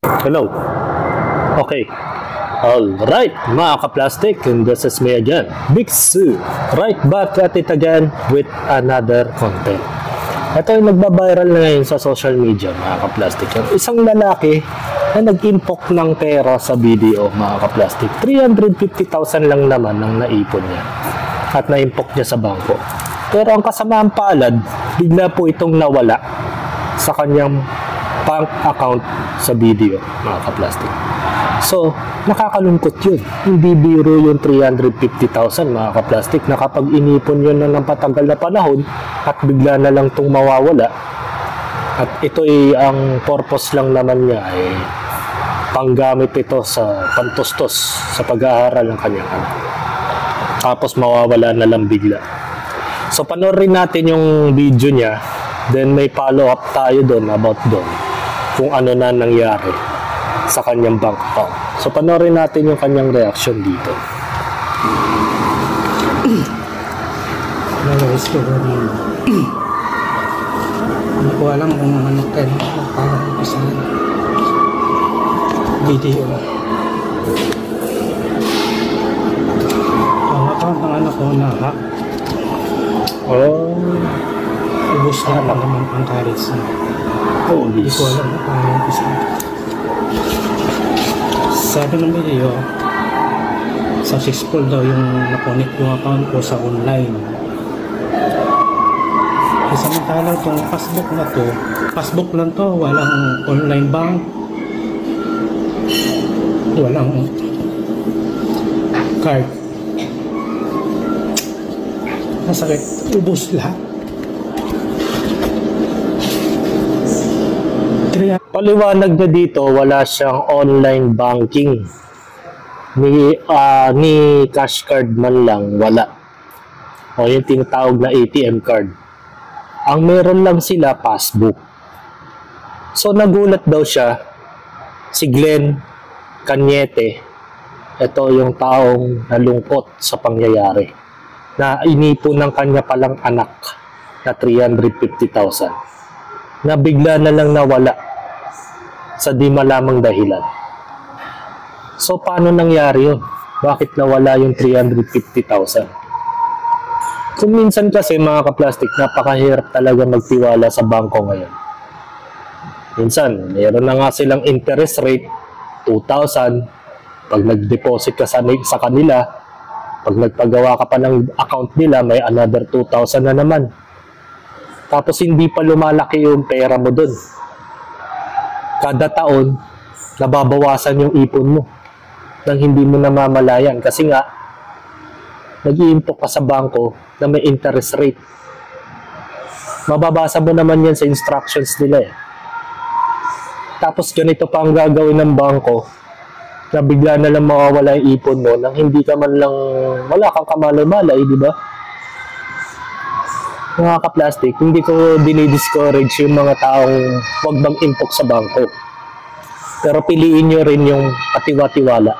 Hello. Okay. Alright, mga ka-plastic, and this is me again, Big Sue. Right back at it again with another content. Ito yung nagbabiral na ngayon sa social media, mga ka-plastic. Isang lalaki na nag-impok ng pera sa video, mga ka-plastic. 350,000 lang naman ang naipon niya at naimpok niya sa bangko. Pero ang kasamaan palad, bigla po itong nawala sa kanyang bank account sa video, mga ka-plastic. So, nakakalungkot yun. Hindi biro yung 350,000, mga ka-plastic, na kapag inipon yun na ng patagal na panahon at bigla na lang itong mawawala. At ito ay ang purpose lang naman niya ay panggamit ito sa pantustos sa pag-aaral ng kanyang anak. Tapos mawawala na lang bigla. So, panoorin natin yung video niya. Then may follow-up tayo doon about doon kung ano na nangyari sa kanyang bank account. So, panoorin natin yung kanyang reaction dito. Nalawis ko ba rin? Hindi ko alam kung ano kayo parang ko sa video. Ang account ng anak ko na hack. Ubus na lang naman ang carrots na. Hindi ko alam kung parang ko sa sabi ng video, successful daw yung na-connect yung account ko sa online. Kasi samantalang itong passbook na to, passbook lang to, walang online bank, walang card. Masakit, ubos lahat. Paliwanag na dito, wala siyang online banking. Ni cash card man lang, wala. O yung tinatawag na ATM card. Ang meron lang sila, passbook. So nagulat daw siya, si Glenn Cañete, ito yung taong nalungkot sa pangyayari, na inipon ng kanya palang anak na 350,000. Na bigla na lang nawala sa di malamang dahilan. So, paano nangyari yun? Bakit nawala yung 350,000? Kung minsan kasi, mga ka-plastic, napakahirap talaga magtiwala sa bangko ngayon. Minsan, mayroon na nga silang interest rate, 2,000. Pag nag-deposit ka sa kanila, pag nagpagawa ka pa ng account nila, may another 2,000 na naman. Tapos hindi pa lumalaki yung pera mo dun. Kada taon, nababawasan yung ipon mo nang hindi mo namamalayan. Kasi nga, nag-i-impok ka sa bangko na may interest rate. Mababasa mo naman yan sa instructions nila eh. Tapos ganito pa ang gagawin ng bangko na bigla na lang mawawala yung ipon mo nang hindi ka man lang, wala kang kamalay-malay, di ba? Mga ka-plastic, hindi ko dinidiscourage yung mga taong huwag mag-impok sa bangko. Pero piliin nyo rin yung katiwa-tiwala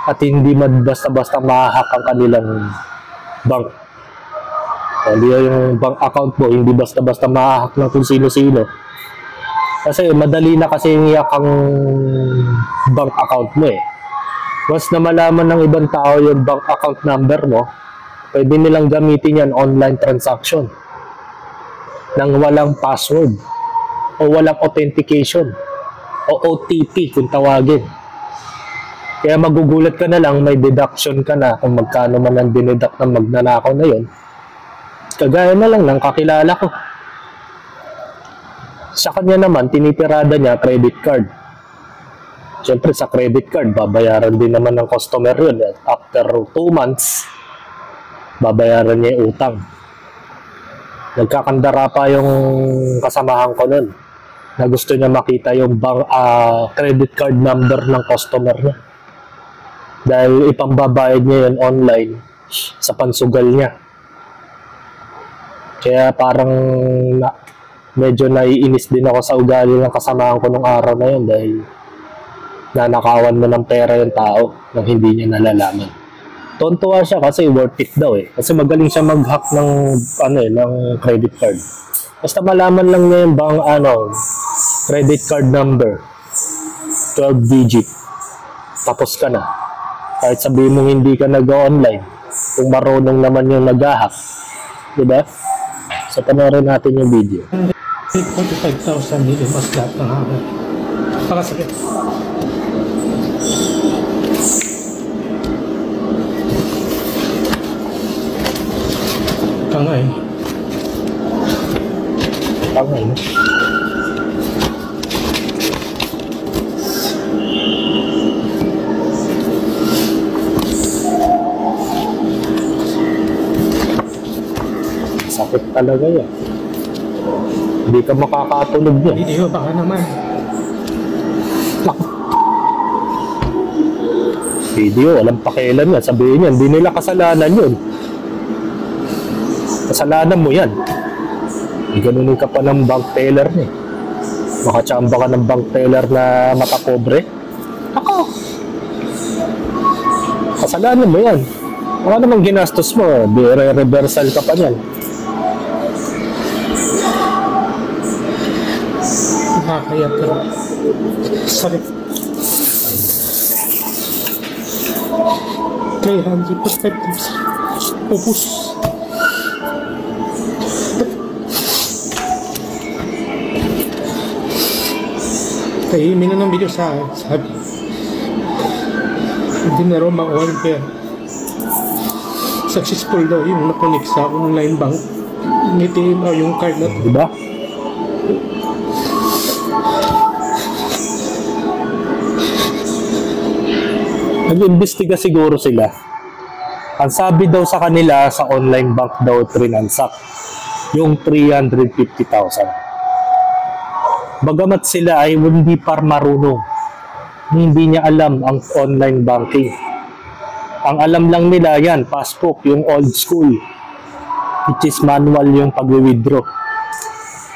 at hindi basta-basta mahahak ang kanilang bank. Hindi yung bank account mo, hindi basta-basta mahahak ng kung sino-sino. Kasi madali na kasi iyak ang bank account mo eh. Once na malaman ng ibang tao yung bank account number mo, pwede nilang gamitin yan online transaction nang walang password o walang authentication o OTP kung tawagin. Kaya magugulat ka na lang, may deduction ka na kung magkano man ang dineduct ng magnanakaw na yun. Kagaya na lang ng kakilala ko. Sa kanya naman, tinitirada niya credit card. Siyempre sa credit card, babayaran din naman ng customer yun. After 2 months, babayaran niya yung utang. Nagkakandara pa yung kasamahan ko nun na gusto niya makita yung credit card number ng customer niya. Dahil ipambabayad niya yun online sa pansugal niya. Kaya parang medyo naiinis din ako sa ugali ng kasamahan ko nung araw na yun dahil nanakawan mo ng pera yung tao nang hindi niya nalalaman. Tontuwa siya kasi worth it daw eh. Kasi magaling siya mag-hack ng ng credit card. Basta malaman lang niya yung credit card number. 12 digit, tapos ka na. Kahit sabihin mong hindi ka nag-online, kung marunong naman yung nag-hack, diba? So, panoorin natin yung video. 45,000 nila mas lahat ng hacker. Pakasakit. Tangay. Tangay, no? Sakit talaga yan. Hindi ka makakatulog yan. Video, baka naman. Video, walang pakialam yan. Sabihin yan, hindi nila kasalanan yun. Kasalanan mo yan. Ganunin ka pa ng bank teller niya. Makachamba ka ng bank teller na matapobre. Ako. Kasalanan mo yan. Wala namang ginastos mo. Reversal ka pa yan. Nakakaya pero sakit. 345,000. Upus. Kahimin na ng video sa akin. Sabi, hindi na rin makuha yung pera. Successful daw yung nakunik sa online bank. Ngitiin daw yung card na ito. Diba? Nag-imbestiga siguro sila. Ang sabi daw sa kanila, sa online bank daw trinansak yung 350,000. Bagamat sila ay hindi par marunong, hindi niya alam ang online banking. Ang alam lang nila yan, passbook, yung old school, which is manual yung pag-withdraw.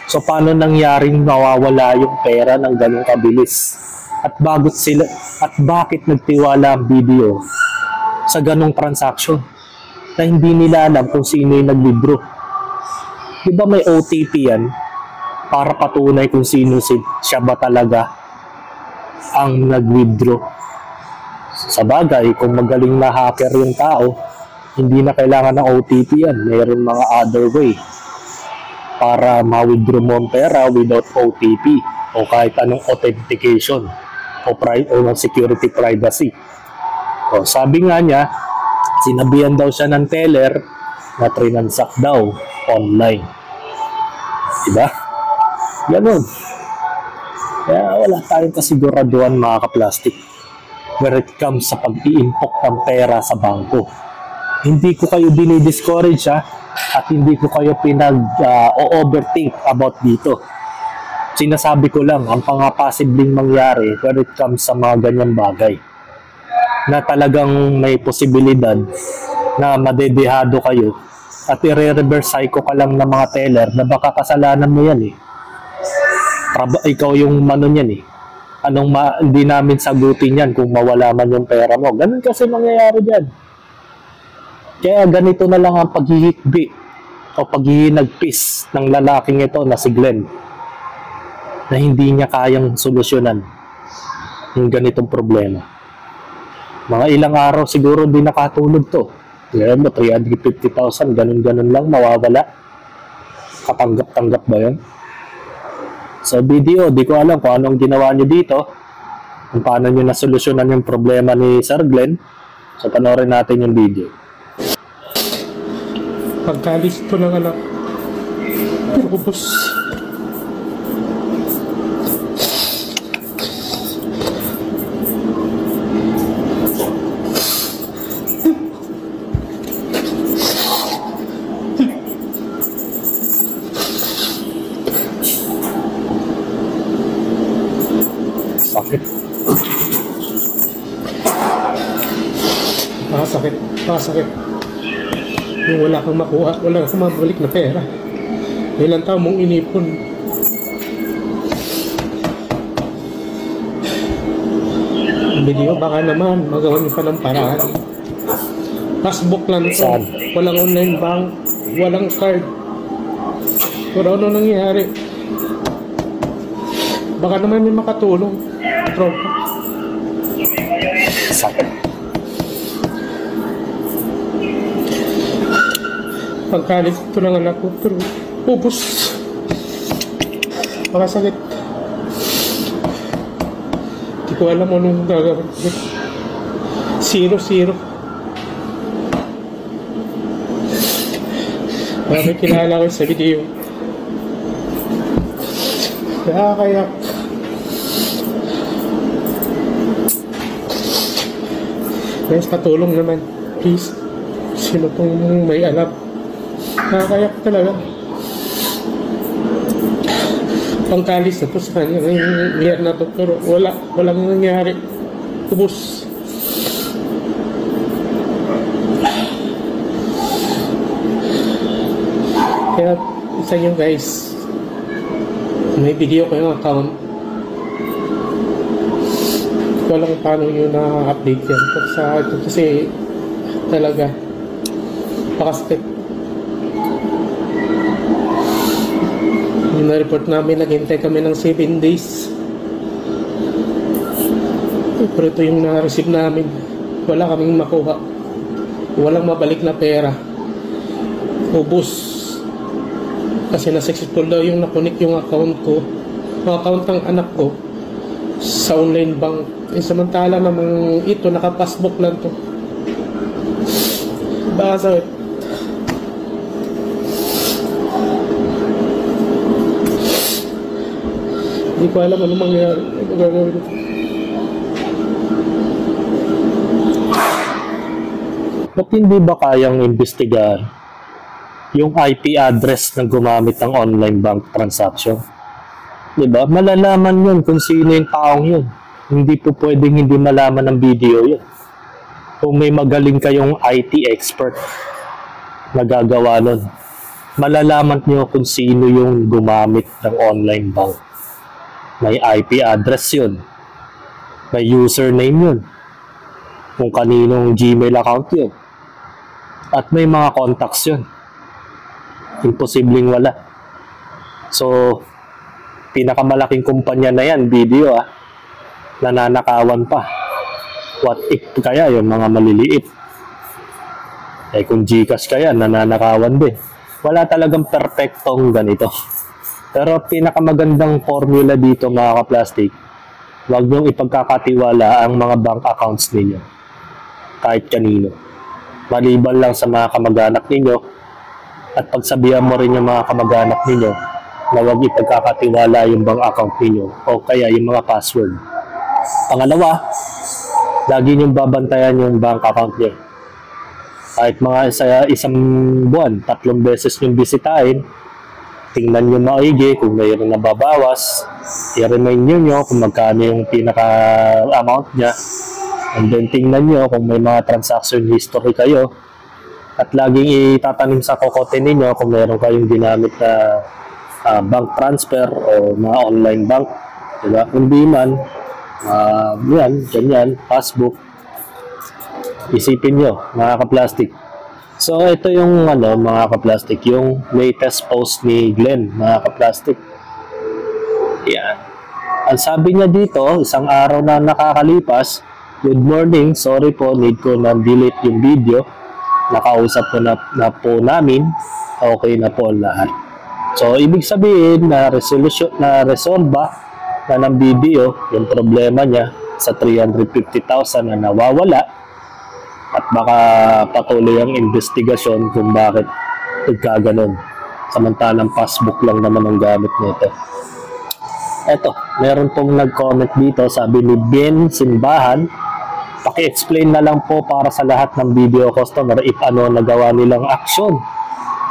So paano nangyaring nawawala yung pera ng ganung kabilis? At bakit nagtiwala ang video sa ganong transaction na hindi nila alam kung sino yung nag-withdraw? Di ba may OTP yan para patunay kung sino siya ba talaga ang nag-withdraw? Sa bagay, kung magaling na hacker yung tao, hindi na kailangan ng OTP yan. Mayroon mga other way para ma-withdraw mo ang pera without OTP o kahit anong authentication o security privacy. O, sabi nga niya, sinabihan daw siya ng teller na trinansak daw online. Diba? Ganun. Kaya wala tayong kasiguraduhan mga kaplastik when it comes sa pag-i-impok ng pera sa bangko. Hindi ko kayo dinidiscourage at hindi ko kayo pinag-overthink about dito. Sinasabi ko lang ang posibleng mangyari when it comes sa mga ganyang bagay na talagang may posibilidad na madedehado kayo at i-reverse psycho ka lang ng mga teller na baka kasalanan mo yan eh. Ikaw yung niyan eh. Hindi namin sagutin yan kung mawala man yung pera mo. Ganun kasi mangyayari dyan. Kaya ganito na lang ang paghihikbi o paghihinagpis ng lalaking ito na si Glenn, na hindi niya kayang solusyonan yung ganitong problema. Mga ilang araw siguro hindi nakatulog to. Ngayon mo, 350,000, ganun-ganun lang, mawawala. Katanggap-tanggap ba yun? Sa video, di ko alam kung anong ginawa nyo dito, kung paano nyo nasolusyonan yung problema ni Sir Glenn. So, panoorin natin yung video. Pagkalisto ng anak, pero ubos. Sakit. Pakasakit. Yung wala kang makuha, wala kang mabalik na pera. Ilang taon mong inipon. Video, baka naman magawa niyo pa ng paraan. Passbook lang ito. Walang online bank, walang card. Pero ano nangyayari? Baka naman may makatulong. tropa. Sakit. Pagkalit ito ng anak ko, pero ubos. Makasakit. Hindi ko alam anong gagawin. 0-0. Marami kilala ko sa video. Kaya guys, patulong naman. Please. Sino pong may alam? Nakakayak talaga. Pangkalis na to sa kanya ngayong year na to, pero walang nangyari. Ubus. Kaya sa inyo guys, may video kayong account. Hindi ko alam kung paano nyo na-update yan. Kasi talaga pakasakit. Yung na-report namin, naghintay kami ng 7 days. Pero ito yung na-receive namin. Wala kaming makuha. Walang mabalik na pera. Ubus. Kasi na-successful daw yung nakunik yung account ko. Yung account ng anak ko sa online bank. Samantala namang ito, naka-passbook lang to. Baka hindi ko alam ano mangyayari. Ano gagawin ito? Ba't hindi ba kayang imbestigahan yung IP address ng gumamit ng online bank transaction? Diba? Malalaman yun kung sino yung taong yun. Hindi po pwedeng hindi malaman ng video yun. Kung may magaling kayong IT expert na gagawa nun, malalaman nyo kung sino yung gumamit ng online bank. May IP address yun. May username yun. Kung kaninong Gmail account yun. At may mga contacts yun. Imposibleng wala. So, pinakamalaking kumpanya na yan, video nananakawan pa. What if kaya yung mga maliliit? Eh kung Gcash kaya, nananakawan din. Wala talagang perfectong ganito. Pero pinakamagandang formula dito mga ka-plastic, huwag niyong ipagkakatiwala ang mga bank accounts ninyo. Kahit kanino. Maliban lang sa mga kamag-anak ninyo, at pagsabihan mo rin yung mga kamag-anak ninyo na huwag ipagkakatiwala yung bank account ninyo o kaya yung mga password. Pangalawa, lagi niyong babantayan yung bank account niyo. Kahit mga isang buwan, 3 beses niyong bisitahin, tingnan niyo maigi kung mayroong nababawas, i-remind niyo kung magkano yung pinaka-amount niya, and then tingnan niyo kung may mga transaction history kayo, at laging itatanim sa kokote ninyo kung mayroon kayong ginamit na bank transfer o mga online bank. Diba? Kung di man, yan, ganyan, passbook. Isipin nyo, mga ka-plastic. So, ito yung mga ka-plastic, yung latest post ni Glenn, mga ka-plastic. Yan. Ang sabi niya dito, isang araw na nakakalipas, good morning, sorry po, need ko na delete yung video. Nakausap ko na po namin, okay na po lahat. So, ibig sabihin na resolve na ng video, yung problema niya sa 350,000 na nawawala, at baka patuloy ang investigasyon kung bakit nagkaganon. Samantalang passbook lang naman ang gamit nito. Eto, meron pong nag-comment dito, sabi ni Ben Simbahan, paki-explain na lang po para sa lahat ng video customer if ano nagawa nilang aksyon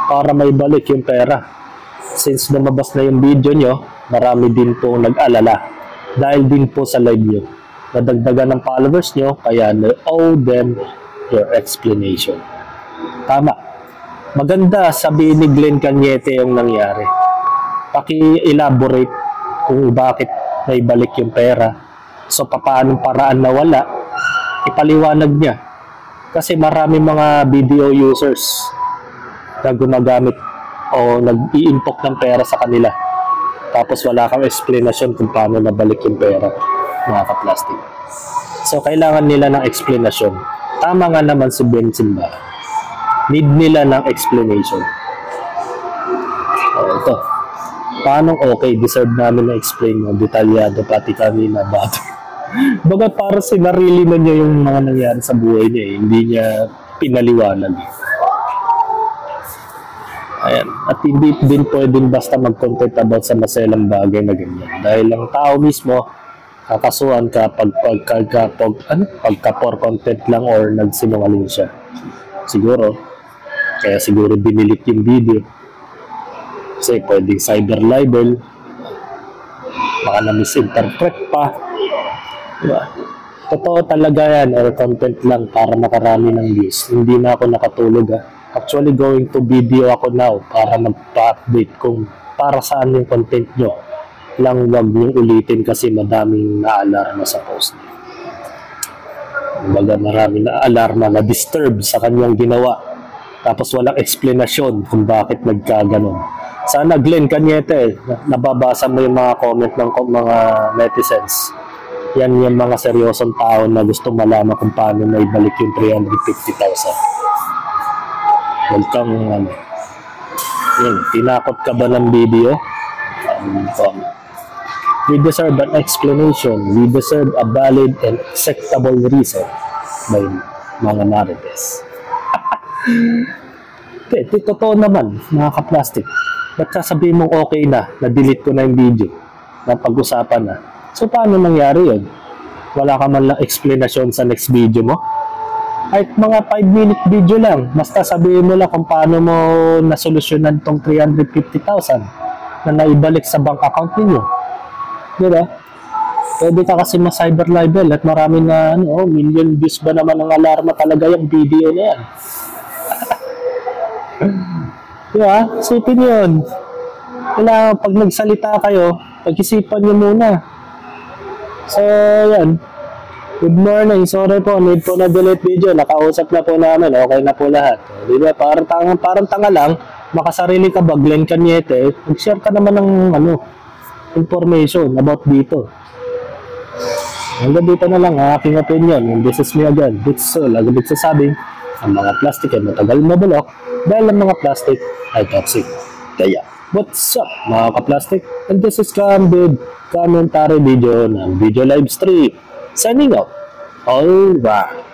para may balik yung pera. Since lumabas na yung video nyo, marami din po nag-alala dahil din po sa live nyo. Nadagdagan ng followers nyo, kaya owe them your explanation. Tama. Maganda sabihin ni Glenn Cañete yung nangyari. Paki-elaborate kung bakit may balik yung pera. So, paanong paraan na wala, ipaliwanag niya. Kasi marami mga video users na gumagamit o nag-i-input ng pera sa kanila. Tapos wala kang explanation kung paano nabalik yung pera. mga ka-plastic. So, kailangan nila ng explanation. Tama nga naman si Ben Simba. Need nila ng explanation. Ito. Paano okay? Deserve namin na explain mo. Detalyado pati kami na bato. Baga para sinarili na niya yung mga nangyari sa buhay niya. Hindi niya pinaliwanag. Ayan. At hindi din pwedeng basta mag-content about sa maselang bagay na ganyan. Dahil ang tao mismo, kakasuhan ka pagka for content lang or nagsinungaling siya. Siguro, kaya siguro binilit yung video. Kasi pwedeng cyber libel, baka na-misinterpret pa. Diba? Totoo talaga yan or content lang para makarami ng views. Hindi na ako nakatulog Actually going to video ako now para magpa-update kung para saan yung content nyo. Lang wag niyong ulitin kasi madaming na-alarma sa post niya. Kumbaga maraming na-alarma, na-disturb sa kanyang ginawa. Tapos walang explanation kung bakit nagkaganon. Sana Glenn Cañete, nababasa mo yung mga comment ng mga netizens. Yan yung mga seryosong tao na gusto malaman kung paano na ibalik yung 350,000. Huwag kang yun, tinakot ka ba ng video? We deserve an explanation. We deserve a valid and acceptable reason by mga marites. Okay, totoo naman, mga ka-plastic. Ba't sasabihin mong okay na, na-delete ko na yung video, na pag-usapan na. So, paano nangyari yun? Wala ka man lang explanation sa next video mo? Kahit mga 5-minute video lang, basta sabihin mo lang kung paano mo nasolusyonan tong 350,000 na naibalik sa bank account ninyo. Diba? Pwede ka kasi ma-cyber libel at marami na million views ba naman ang alarma talaga yung video na yan. Diba? Isipin yun. Kailangan pag nagsalita kayo, pag-isipan nyo muna. So, yan. Good morning. Sorry po, need po na delete video. Nakausap na po namin. Okay na po lahat. Diba? Parang tanga lang. Makasarili ka ba, Glenn Cañete? Mag-share ka naman ng information about dito. Hanggang dito na lang aking opinion. And this is me again. It's so, lagi nagsasabing, ang mga plastic ay matagal mabulok dahil ang mga plastic ay toxic. Kaya, what's up mga ka-plastic? And this is Candid commentary video ng Video Live Stream. Signing out. Alright.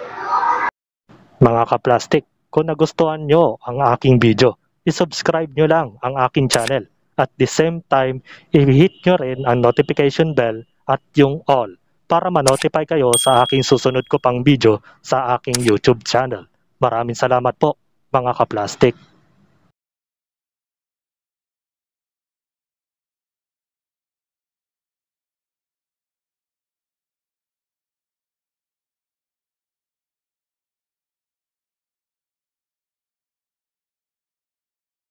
Mga ka-plastic, kung nagustuhan nyo ang aking video, isubscribe nyo lang ang aking channel. At the same time, i-hit nyo rin ang notification bell at yung all para ma-notify kayo sa aking susunod ko pang video sa aking YouTube channel. Maraming salamat po mga ka-plastic.